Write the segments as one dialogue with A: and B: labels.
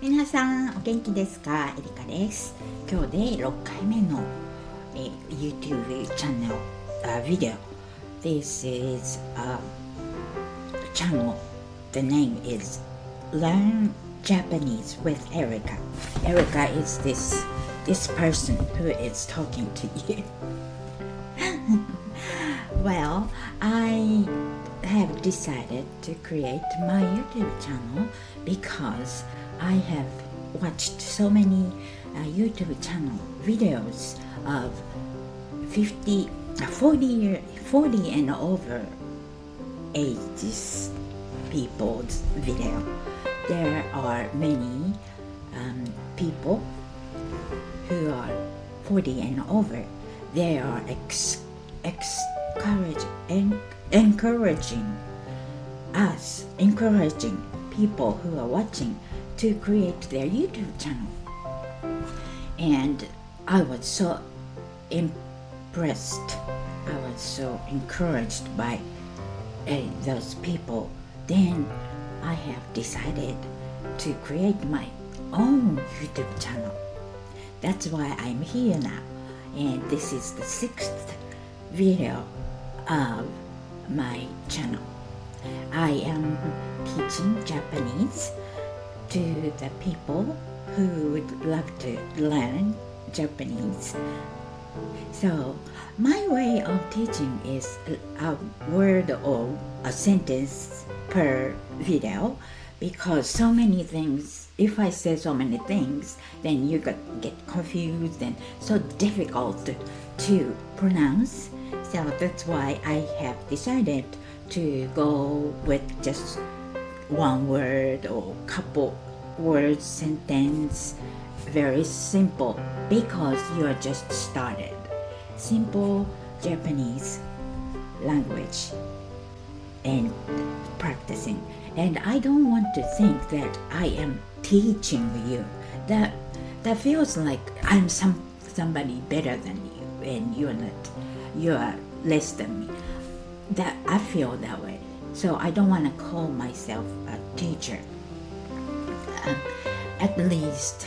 A: 皆さんお元気ですか？エリカです。今日で6回目の、YouTube チャンネル、video. This is a channel. The name is Learn Japanese with Erika. Erika is this person who is talking to you. Well, I have decided to create my YouTube channel because I have watched so many YouTube channel videos of 40 and over ages people's video. There are many people who are 40 and over. They are encouraging people who are watching to create their YouTube channel. And I was so impressed. I was so encouraged by those people. Then I have decided to create my own YouTube channel. That's why I'm here now. And this is the 6th video of my channel. I am teaching Japanese to the people who would love to learn Japanese. So my way of teaching is a word or a sentence per video, because so many things, if I say so many things, then you get confused and so difficult to pronounce. So that's why I have decided to go with just one word or couple words, sentence, very simple, because you're just started. Simple Japanese language and practicing. And I don't want to think that I am teaching you. That feels like I'm somebody better than you and you're not. You are less than me. That I feel that way. So I don't want to call myself a teacher. At least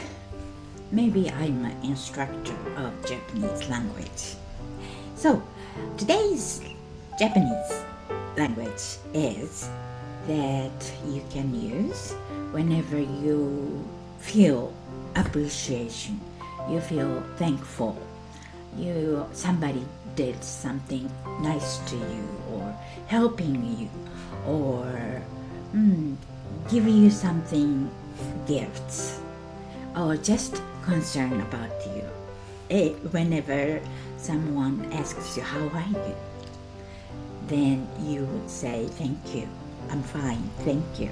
A: maybe I'm an instructor of Japanese language. So today's Japanese language is that you can use whenever you feel appreciation, you feel thankful, somebody did something nice to you or helping you or give you something, gifts, or just concern about you. Whenever someone asks you how are you, then you would say thank you, I'm fine, thank you.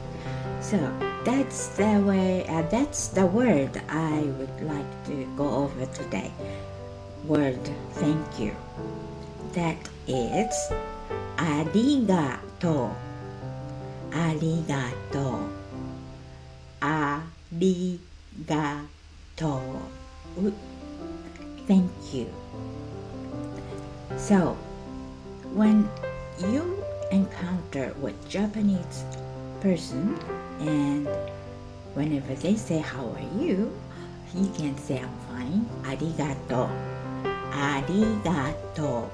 A: So that's the way, that's the word I would like to go over today. Word thank you. That is arigato. Arigato. Arigato. Thank you. So when you encounter with Japanese person and whenever they say how are you, you can say I'm fine. Arigato. Arigato.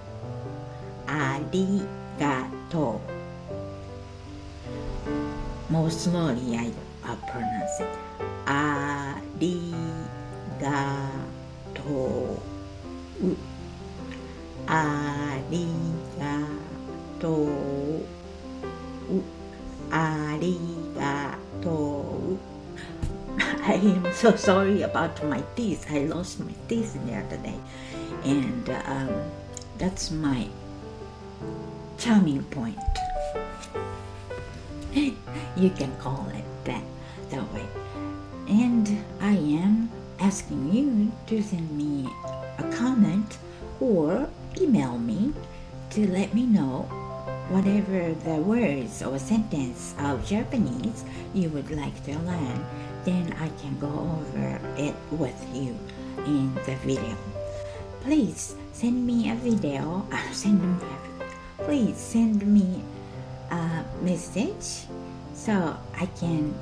A: Arigato. More slowly I'll pronounce it. Arigato. Arigato. Arigato. I am so sorry about my teeth. I lost my teeth the other day. And that's my charming point. You can call it that way. And I am asking you to send me a comment or email me to let me know whatever the words or sentence of Japanese you would like to learn. Then I can go over it with you in the video. Please send me a video. Please send me a message so I can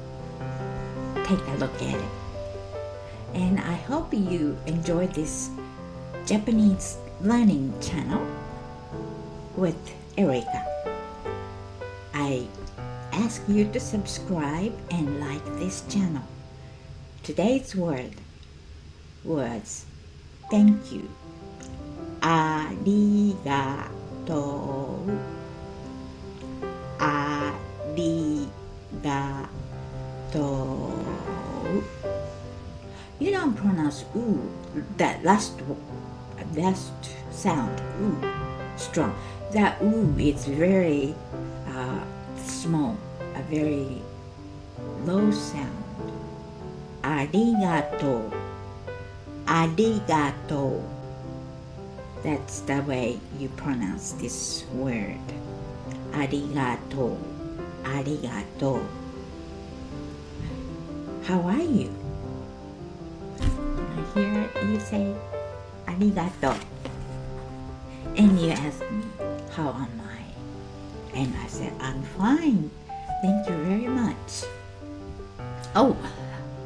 A: take a look at it. And I hope you enjoy this Japanese learning channel with Erika. I ask you to subscribe and like this channel. Today's word was thank you. Arigatou. Arigatou. You don't pronounce oo, that last sound, oo, strong. That oo is very small, a very low sound. Arigatou. Arigatou. That's the way you pronounce this word. Arigatou. Arigatou. How are you? I hear you say arigatou. And you ask me, how am I? And I said, I'm fine. Thank you very much. Oh,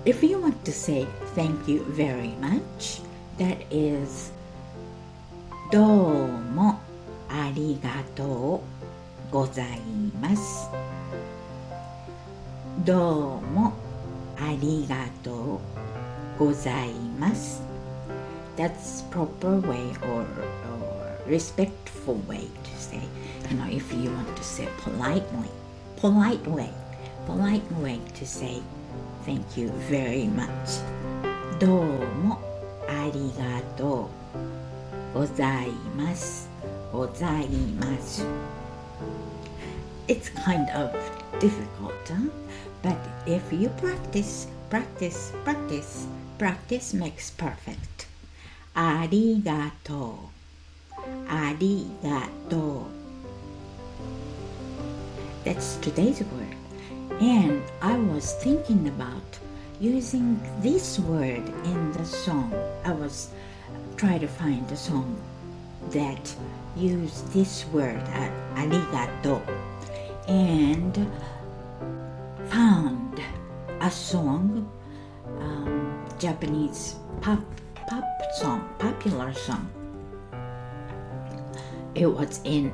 A: if you want to say thank you very much, that is どうもありがとうございます。どうもありがとうございます。That's proper way or respectful way to say. If you want to say politely, polite way to say thank you very much. どうもありがとうございます。ございます。It's kind of difficult, huh? But if you practice makes perfect. ありがとう。ありがとう。That's today's word. And I was thinking about using this word in the song. I was trying to find a song that use this word, ありがとう, and found a song, Japanese pop song, popular song. It was in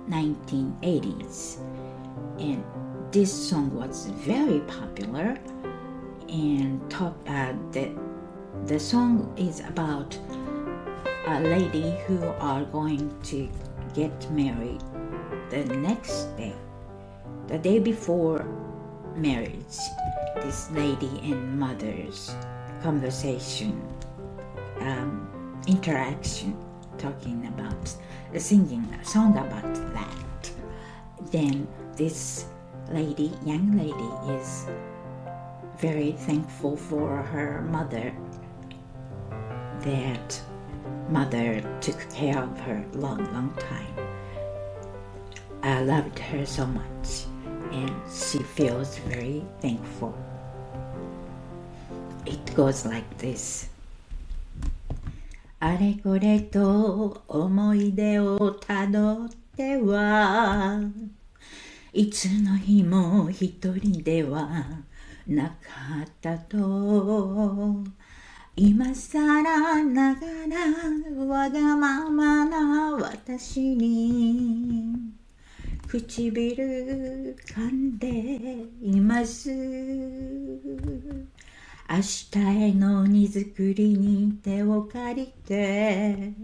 A: 1980s, and this song was very popular. And the song is about a lady who are going to get married the next day, the day before marriage. This lady and mother's conversation, interaction, talking about singing a song about that. Then this young lady is very thankful for her mother, that mother took care of her long time. I loved her so much, and she feels very thankful. It goes like this. あれこれと思い出をたどってはいつの日も一人ではなかったと今さらながらわがままな私に唇噛んでいます明日への荷造りに手を借りて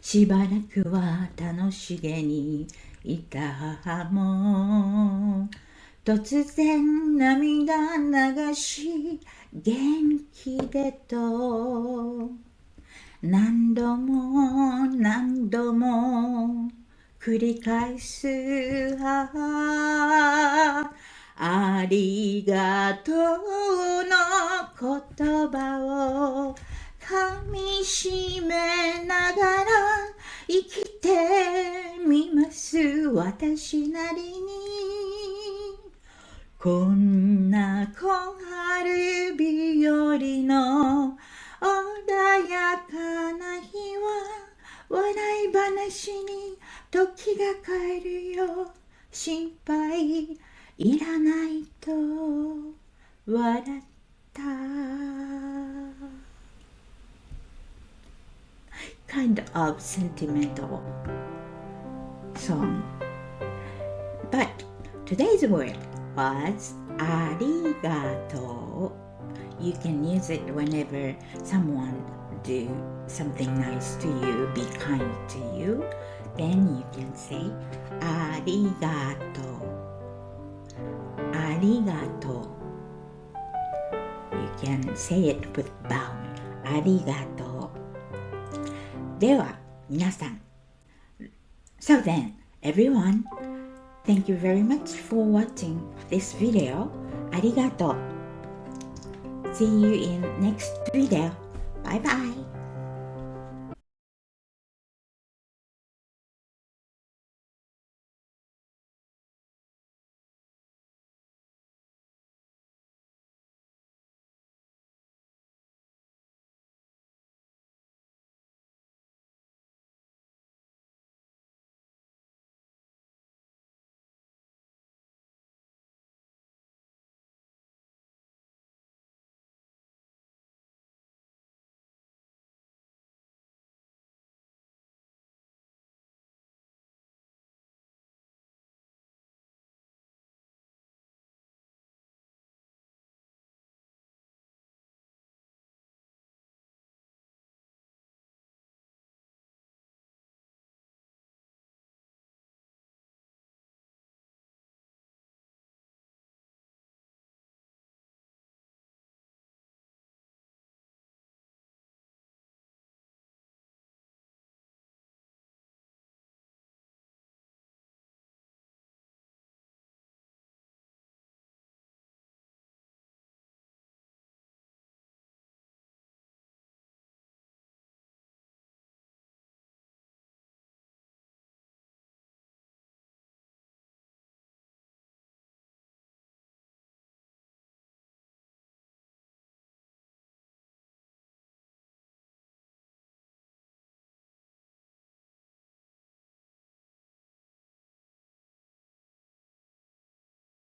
A: しばらくは楽しげにいた母も突然涙流し元気でと何度も何度も繰り返すありがとうの言葉を噛みしめながら生きてみます私なりにこんな小春日和の穏やかな日は笑い話に時が変えるよ心配いらないと笑った kind of sentimental song. But today's word was arigato. You can use it whenever someone do something nice to you, be kind to you. Then you can say arigato. Arigato. You can say it with bow. Arigato. では皆さん。So then, everyone, thank you very much for watching this video. Arigato. See you in next video. Bye bye.